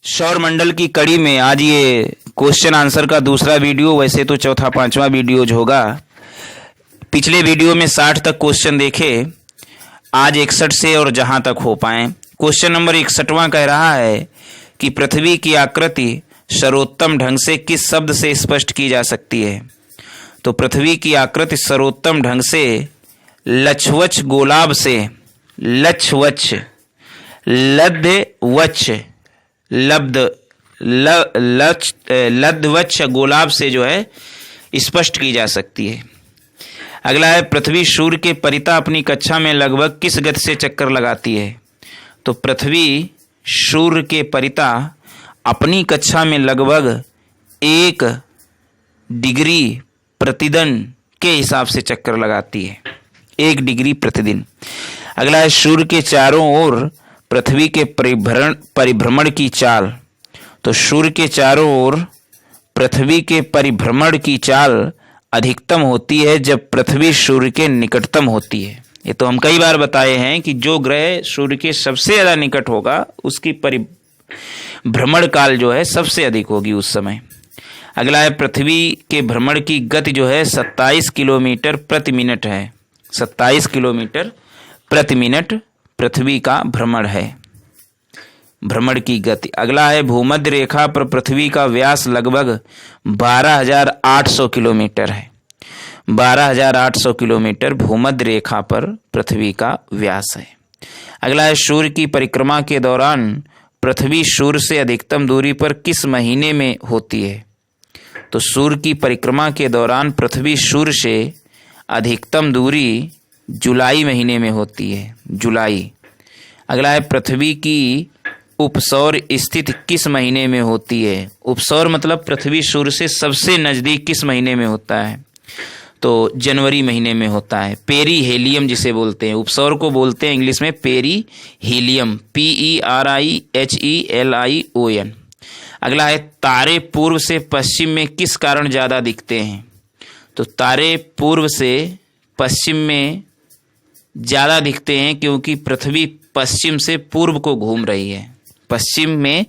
सौर मंडल की कड़ी में आज ये क्वेश्चन आंसर का दूसरा वीडियो, वैसे तो चौथा पांचवा वीडियो होगा। पिछले वीडियो में 60 तक क्वेश्चन देखे, आज 61 से और जहां तक हो पाए। क्वेश्चन नंबर 61वां कह रहा है कि पृथ्वी की आकृति सर्वोत्तम ढंग से किस शब्द से स्पष्ट की जा सकती है। तो पृथ्वी की आकृति सर्वोत्तम ढंग से लक्षवक्ष गोलाभ से, लक्षवक्ष लद्धवक्ष लद्धवक्ष गोलाभ से जो है स्पष्ट की जा सकती है। अगला है, पृथ्वी सूर्य के परितः अपनी कक्षा में लगभग किस गति से चक्कर लगाती है। तो पृथ्वी सूर्य के परितः अपनी कक्षा में लगभग 1 डिग्री प्रतिदिन के हिसाब से चक्कर लगाती है, 1 डिग्री प्रतिदिन। अगला है, सूर्य के चारों ओर पृथ्वी के परिभ्रमण की चाल। तो सूर्य के चारों ओर पृथ्वी के परिभ्रमण की चाल अधिकतम होती है जब पृथ्वी सूर्य के निकटतम होती है। ये तो हम कई बार बताए हैं कि जो ग्रह सूर्य के सबसे ज़्यादा निकट होगा उसकी परिभ्रमण काल जो है सबसे अधिक होगी उस समय। अगला है, पृथ्वी के भ्रमण की गति जो है 27 किलोमीटर प्रति मिनट है। 27 किलोमीटर प्रति मिनट पृथ्वी का भ्रमण है, भ्रमण की गति। अगला है, भूमध्य रेखा पर पृथ्वी का व्यास लगभग 12,800 किलोमीटर है। 12,800 किलोमीटर भूमध्य रेखा पर पृथ्वी का व्यास है। अगला है, सूर्य की परिक्रमा के दौरान पृथ्वी सूर्य से अधिकतम दूरी पर किस महीने में होती है। तो सूर्य की परिक्रमा के दौरान पृथ्वी सूर्य से अधिकतम दूरी जुलाई महीने में होती है, जुलाई। अगला है, पृथ्वी की उपसौर स्थिति किस महीने में होती है। उपसौर मतलब पृथ्वी सूर्य से सबसे नज़दीक किस महीने में होता है। तो जनवरी महीने में होता है, पेरी हेलियम जिसे बोलते हैं। उपसौर को बोलते हैं इंग्लिश में पेरी हेलियम, PERIHELION। अगला है, तारे पूर्व से पश्चिम में किस कारण ज़्यादा दिखते हैं। तो तारे पूर्व से पश्चिम में ज़्यादा दिखते हैं क्योंकि पृथ्वी पश्चिम से पूर्व को घूम रही है। पश्चिम में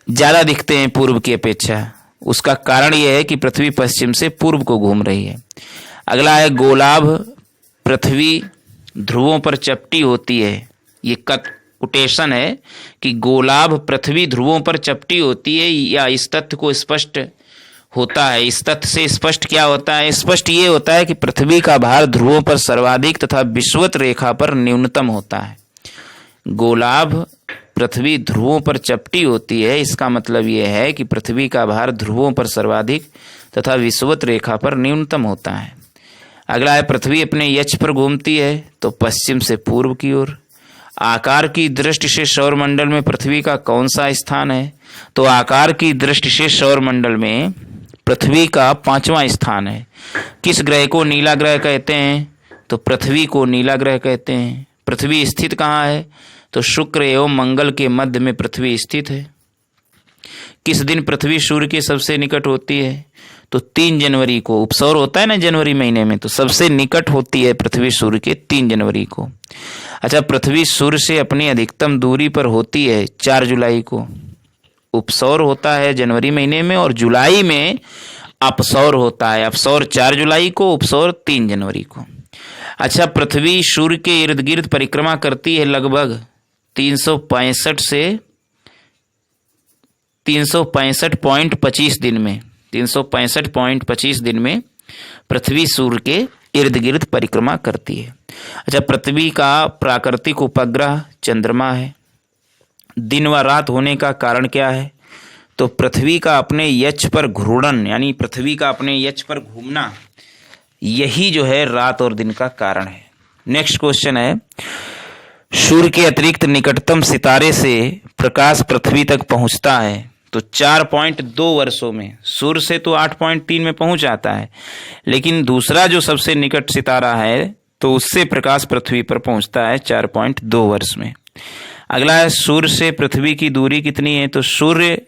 ज़्यादा दिखते हैं पूर्व की अपेक्षा। उसका कारण यह है कि पृथ्वी पश्चिम से पूर्व को घूम रही है। अगला है, गोलाभ पृथ्वी ध्रुवों पर चपटी होती है। ये कोटेशन है कि गोलाभ पृथ्वी ध्रुवों पर चपटी होती है, या इस तथ्य को स्पष्ट होता है। इस तथ्य से स्पष्ट क्या होता है? स्पष्ट ये होता है कि पृथ्वी का भार ध्रुवों पर सर्वाधिक तथा विषुवत रेखा पर न्यूनतम होता है। गोलाभ पृथ्वी ध्रुवों पर चपटी होती है, इसका मतलब यह है कि पृथ्वी का भार ध्रुवों पर सर्वाधिक तथा विषुवत रेखा पर न्यूनतम होता है। अगला है, पृथ्वी अपने यक्ष पर घूमती है तो पश्चिम से पूर्व की ओर। आकार की दृष्टि से सौरमंडल में पृथ्वी का कौन सा स्थान है। तो आकार की दृष्टि से सौरमंडल में पृथ्वी का 5वां स्थान है। किस ग्रह को नीला ग्रह कहते हैं। तो पृथ्वी को नीला ग्रह कहते हैं। पृथ्वी स्थित कहाँ है। तो शुक्र एवं मंगल के मध्य में पृथ्वी स्थित है। किस दिन पृथ्वी सूर्य के सबसे निकट होती है। तो 3 जनवरी को। उपसौर होता है ना जनवरी महीने में, तो सबसे निकट होती है पृथ्वी सूर्य के 3 जनवरी को। अच्छा, पृथ्वी सूर्य से अपनी अधिकतम दूरी पर होती है 4 जुलाई को। उपसौर होता है जनवरी महीने में और जुलाई में अपसौर होता है। अपसौर 4 जुलाई को, उपसौर 3 जनवरी को। अच्छा, पृथ्वी सूर्य के इर्द गिर्द परिक्रमा करती है लगभग 365.25 दिन में। 365.25 दिन में पृथ्वी सूर्य के इर्द गिर्द परिक्रमा करती है। अच्छा, पृथ्वी का प्राकृतिक उपग्रह चंद्रमा है। दिन व रात होने का कारण क्या है। तो पृथ्वी का अपने यक्ष पर घूर्णन, यानी पृथ्वी का अपने यक्ष पर घूमना, यही जो है रात और दिन का कारण है। नेक्स्ट क्वेश्चन है, सूर्य के अतिरिक्त निकटतम सितारे से प्रकाश पृथ्वी तक पहुंचता है तो 4.2 वर्षों में। सूर्य से तो 8.3 में पहुंच जाता है, लेकिन दूसरा जो सबसे निकट सितारा है तो उससे प्रकाश पृथ्वी पर पहुंचता है 4.2 वर्ष में। अगला है, सूर्य से पृथ्वी की दूरी कितनी है। तो सूर्य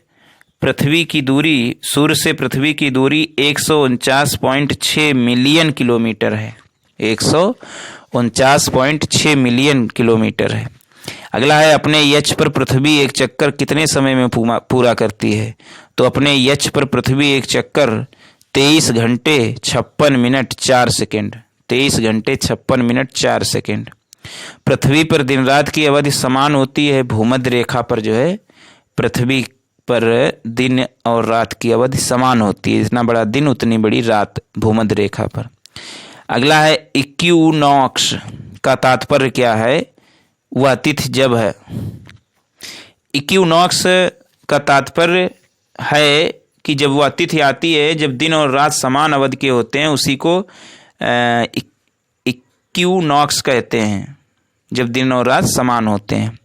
से पृथ्वी की दूरी 149.6 मिलियन किलोमीटर है। 149.6 मिलियन किलोमीटर है। अगला है अपने यक्ष पर पृथ्वी एक चक्कर कितने समय में पूरा करती है? तो अपने यक्ष पर पृथ्वी एक चक्कर 23 घंटे 56 मिनट 4 सेकेंड। 23 घंटे 56 मिनट 4 सेकेंड। पृथ्वी पर दिन रात की अवधि समान होती है। भूमध्य रेखा पर जो है पृथ्वी पर दिन और रात की अवधि समान होती है। जितना बड़ा दिन उतनी बड़ी रात भूमध्य रेखा पर। अगला है इक्विनॉक्स का तात्पर्य क्या है? वह तिथि जब है। इक्विनॉक्स का तात्पर्य है कि जब वह तिथि आती है जब दिन और रात समान अवधि के होते हैं, उसी को इक्विनॉक्स कहते हैं, जब दिन और रात समान होते हैं।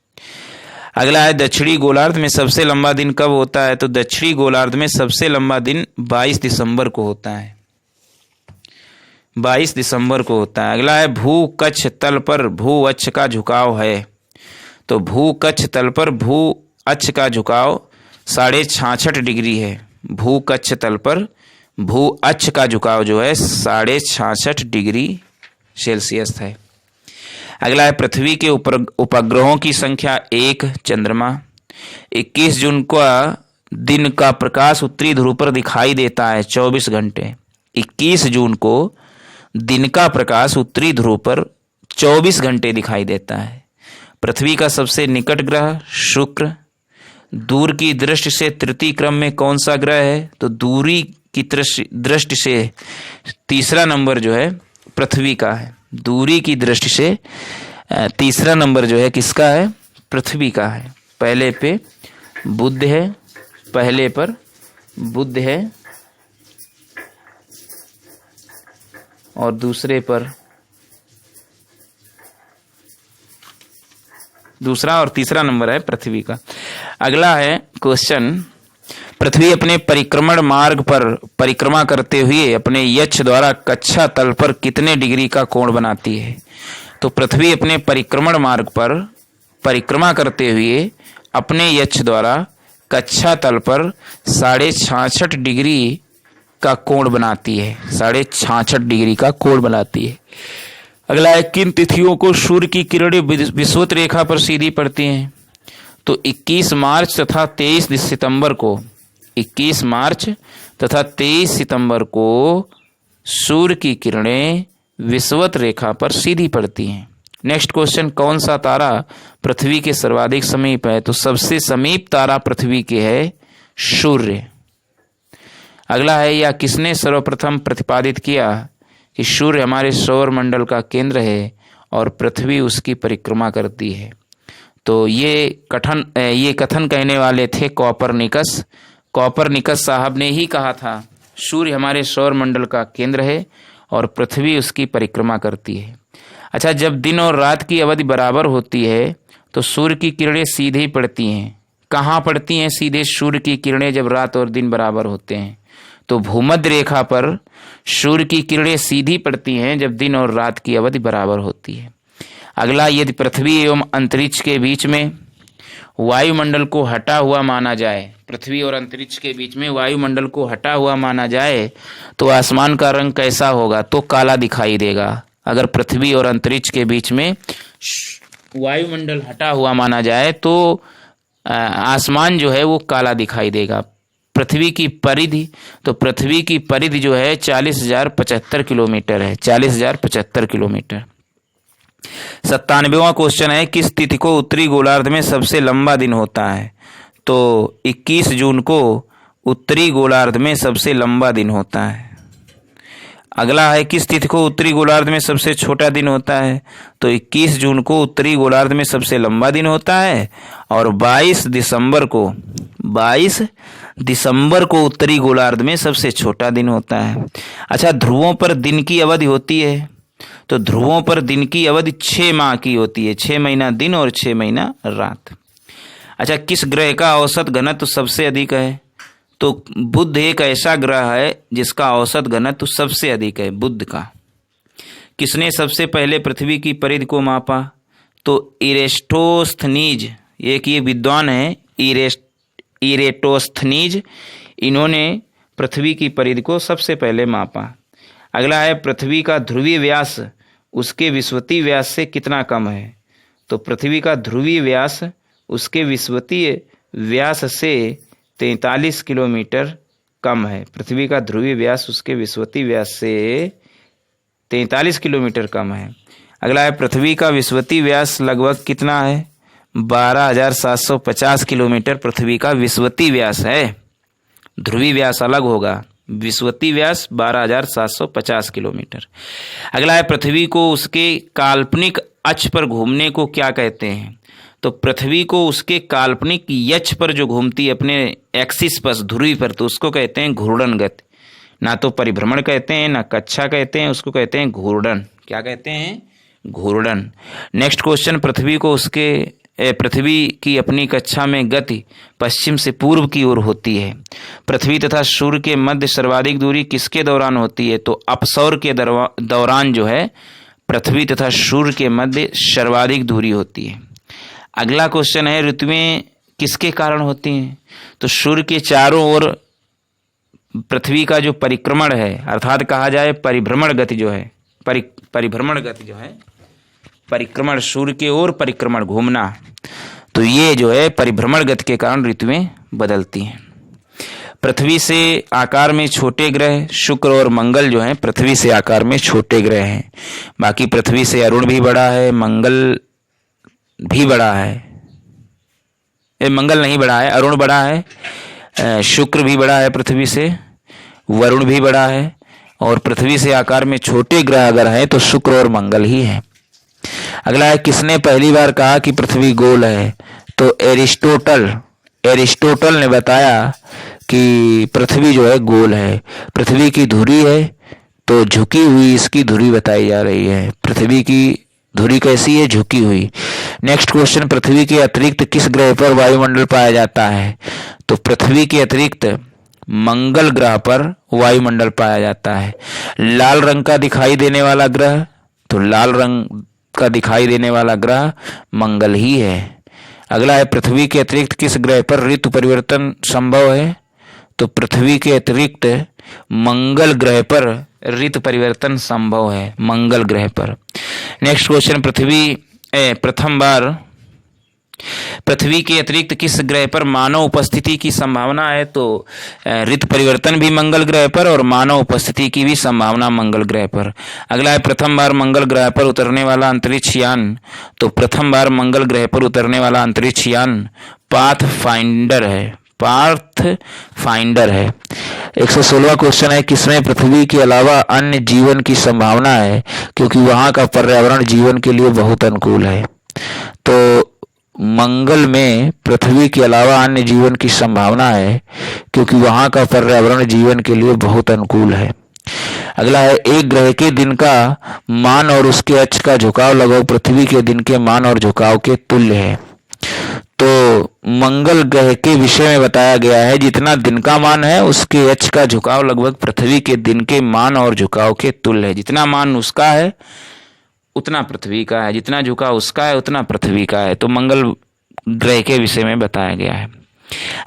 अगला है दक्षिणी गोलार्ध में सबसे लंबा दिन कब होता है? तो दक्षिणी गोलार्ध में सबसे लंबा दिन 22 दिसंबर को होता है। 22 दिसंबर को होता है। अगला है भू कक्ष तल पर भू अक्ष का झुकाव है। तो भू कक्ष तल पर भू अक्ष का झुकाव 66.5 डिग्री है। भू कक्ष तल पर भू अक्ष का झुकाव जो है 66.5 डिग्री सेल्सियस है। अगला है पृथ्वी के उपग्रहों की संख्या 1 चंद्रमा। 21 जून को दिन का प्रकाश उत्तरी ध्रुव पर दिखाई देता है 24 घंटे। 21 जून को दिन का प्रकाश उत्तरी ध्रुव पर 24 घंटे दिखाई देता है। पृथ्वी का सबसे निकट ग्रह शुक्र। दूर की दृष्टि से तृतीय क्रम में कौन सा ग्रह है? तो दूरी की दृष्टि से तीसरा नंबर जो है पृथ्वी का है। दूरी की दृष्टि से तीसरा नंबर जो है किसका है? पृथ्वी का है। पहले पे बुध है, पहले पर बुध है और दूसरे पर दूसरा और तीसरा नंबर है पृथ्वी का। अगला है क्वेश्चन, पृथ्वी अपने परिक्रमण मार्ग पर परिक्रमा करते हुए अपने यक्ष द्वारा कक्षा तल पर कितने डिग्री का कोण बनाती है? तो पृथ्वी अपने परिक्रमण मार्ग पर परिक्रमा करते हुए अपने यक्ष द्वारा कक्षा तल पर 66.5 डिग्री का कोण बनाती है। 66.5 डिग्री का कोण बनाती है। अगला है किन तिथियों को सूर्य की किरणें विषुवत रेखा पर सीधी पड़ती हैं? तो 21 मार्च तथा 23 सितंबर को 21 मार्च तथा 23 सितंबर को सूर्य की किरणें विषुवत रेखा पर सीधी पड़ती हैं। नेक्स्ट क्वेश्चन, कौन सा तारा पृथ्वी के सर्वाधिक समीप है? तो सबसे समीप तारा पृथ्वी के है सूर्य। अगला है यह किसने सर्वप्रथम प्रतिपादित किया कि सूर्य हमारे सौर मंडल का केंद्र है और पृथ्वी उसकी परिक्रमा करती है? तो ये कथन कहने वाले थे कॉपरनिकस। कॉपरनिकस साहब ने ही कहा था सूर्य हमारे सौर मंडल का केंद्र है और पृथ्वी उसकी परिक्रमा करती है। अच्छा, जब दिन और रात की अवधि बराबर होती है तो सूर्य की किरणें सीधे ही पड़ती हैं। कहाँ पड़ती हैं सीधे सूर्य की किरणें जब रात और दिन बराबर होते हैं? तो भूमध्य रेखा पर सूर्य की किरणें सीधी पड़ती हैं जब दिन और रात की अवधि बराबर होती है। अगला, यदि पृथ्वी एवं अंतरिक्ष के बीच में वायुमंडल को हटा हुआ माना जाए, पृथ्वी और अंतरिक्ष के बीच में वायुमंडल को हटा हुआ माना जाए तो आसमान का रंग कैसा होगा? तो काला दिखाई देगा। अगर पृथ्वी और अंतरिक्ष के बीच में वायुमंडल हटा हुआ माना जाए तो आसमान जो है वो काला दिखाई देगा। पृथ्वी की परिधि, तो पृथ्वी की परिधि जो है 40,075 किलोमीटर है। 40,075 किलोमीटर। 97वां क्वेश्चन है, किस तिथि को उत्तरी गोलार्ध में सबसे लंबा दिन होता है? तो 21 जून को उत्तरी गोलार्ध में सबसे लंबा दिन होता है। अगला है, किस तिथि को उत्तरी गोलार्ध में सबसे छोटा दिन होता है? तो 21 जून को उत्तरी गोलार्ध में सबसे लंबा दिन होता है और 22 दिसंबर को उत्तरी गोलार्ध में सबसे छोटा दिन होता है। अच्छा, ध्रुवों पर दिन की अवधि होती है। तो ध्रुवों पर दिन की अवधि 6 माह की होती है। 6 महीना दिन और 6 महीना रात। अच्छा, किस ग्रह का औसत घनत्व सबसे अधिक है? तो बुध एक ऐसा ग्रह है जिसका औसत घनत्व सबसे अधिक है, बुध का। किसने सबसे पहले पृथ्वी की परिधि को मापा? तो इरेटोस्थनीज, एक ये विद्वान है इरेटोस्थनीज, इन्होंने पृथ्वी की परिधि को सबसे पहले मापा। अगला है, पृथ्वी का ध्रुवीय व्यास उसके विषुवतीय व्यास से कितना कम है? तो पृथ्वी का ध्रुवीय व्यास उसके विषुवतीय व्यास से 43 किलोमीटर कम है। पृथ्वी का ध्रुवीय व्यास उसके विषुवतीय व्यास से 43 किलोमीटर कम है। अगला है पृथ्वी का विषुवतीय व्यास लगभग कितना है? 12,750 किलोमीटर पृथ्वी का विषुवतीय व्यास है। ध्रुवीय व्यास अलग होगा, विषुवतीय व्यास 12,750 किलोमीटर। अगला है पृथ्वी को उसके काल्पनिक अक्ष पर घूमने को क्या कहते हैं? तो पृथ्वी को उसके काल्पनिक अक्ष पर जो घूमती है अपने एक्सिस पर, ध्रुवी पर, तो उसको कहते हैं घूर्णन गति। ना तो परिभ्रमण कहते हैं ना कक्षा कहते हैं, उसको कहते हैं घूर्णन। क्या कहते हैं? घूर्णन। नेक्स्ट क्वेश्चन, पृथ्वी की अपनी कक्षा में गति पश्चिम से पूर्व की ओर होती है। पृथ्वी तथा सूर्य के मध्य सर्वाधिक दूरी किसके दौरान होती है? तो अपसौर के दौरान जो है पृथ्वी तथा सूर्य के मध्य सर्वाधिक दूरी होती है। अगला क्वेश्चन है, ऋतुएं किसके कारण होती हैं? तो सूर्य के चारों ओर पृथ्वी का जो परिक्रमण है, अर्थात कहा जाए परिभ्रमण गति जो है, परिभ्रमण गति जो है, परिक्रमण, सूर्य के ओर परिक्रमण, घूमना, तो ये जो है परिभ्रमण गति के कारण ऋतुएं बदलती हैं। पृथ्वी से आकार में छोटे ग्रह शुक्र और मंगल जो हैं पृथ्वी से आकार में छोटे ग्रह हैं। बाकी पृथ्वी से अरुण भी बड़ा है, मंगल भी बड़ा है, मंगल नहीं बड़ा है, अरुण बड़ा है, शुक्र भी बड़ा है पृथ्वी से, वरुण भी बड़ा है, और पृथ्वी से आकार में छोटे ग्रह अगर हैं तो शुक्र और मंगल ही हैं। अगला है, किसने पहली बार कहा कि पृथ्वी गोल है? तो एरिस्टोटल ने बताया कि पृथ्वी जो है गोल है। पृथ्वी की धुरी है तो झुकी हुई इसकी धुरी बताई जा रही है। पृथ्वी की धुरी कैसी है? झुकी हुई। नेक्स्ट क्वेश्चन, पृथ्वी के अतिरिक्त किस ग्रह पर वायुमंडल पाया जाता है? तो पृथ्वी के अतिरिक्त मंगल ग्रह पर वायुमंडल पाया जाता है। लाल रंग का दिखाई देने वाला ग्रह, तो लाल रंग का दिखाई देने वाला ग्रह मंगल ही है। अगला है, पृथ्वी के अतिरिक्त किस ग्रह पर ऋतु परिवर्तन संभव है? तो पृथ्वी के अतिरिक्त मंगल ग्रह पर ऋतु परिवर्तन संभव है, मंगल ग्रह पर। नेक्स्ट क्वेश्चन, प्रथम बार पृथ्वी के अतिरिक्त किस ग्रह पर मानव उपस्थिति की संभावना है? तो ऋतु परिवर्तन भी मंगल ग्रह पर और मानव उपस्थिति की भी संभावना मंगल ग्रह पर। अगला है, प्रथम बार मंगल ग्रह पर उतरने वाला अंतरिक्ष यान। तो प्रथम बार मंगल ग्रह पर उतरने वाला अंतरिक्ष यान पाथफाइंडर है। 116वां क्वेश्चन है, किसमें पृथ्वी के अलावा अन्य जीवन की संभावना है क्योंकि वहां का पर्यावरण जीवन के लिए बहुत अनुकूल है? तो मंगल में पृथ्वी के अलावा अन्य जीवन की संभावना है क्योंकि वहां का पर्यावरण जीवन के लिए बहुत अनुकूल है। अगला है, एक ग्रह के दिन का मान और उसके अक्ष का झुकाव लगभग पृथ्वी के दिन के मान और झुकाव के तुल्य है। तो मंगल ग्रह के विषय में बताया गया है जितना दिन का मान है उसके अक्ष का झुकाव लगभग पृथ्वी के दिन के मान और झुकाव के तुल्य है। जितना मान उसका है उतना पृथ्वी का है, जितना झुकाव उसका है उतना पृथ्वी का है। तो मंगल ग्रह के विषय में बताया गया है।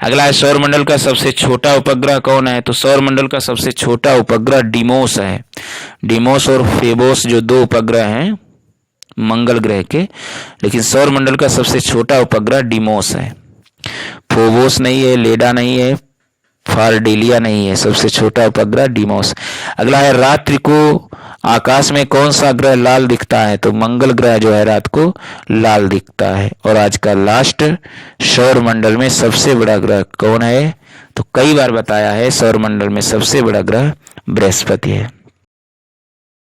अगला है, सौरमंडल का सबसे छोटा उपग्रह कौन है? तो सौरमंडल का सबसे छोटा उपग्रह डिमोस है। डिमोस और फेबोस जो दो उपग्रह हैं मंगल ग्रह के, लेकिन सौरमंडल का सबसे छोटा उपग्रह डिमोस है। फोबोस नहीं है, लेडा नहीं है, फारडेलिया नहीं है, सबसे छोटा उपग्रह डिमोस। अगला है, रात्रि को आकाश में कौन सा ग्रह लाल दिखता है? तो मंगल ग्रह जो है रात को लाल दिखता है। और आज का लास्ट, सौरमंडल में सबसे बड़ा ग्रह कौन है? तो कई बार बताया है, सौरमंडल में सबसे बड़ा ग्रह बृहस्पति है।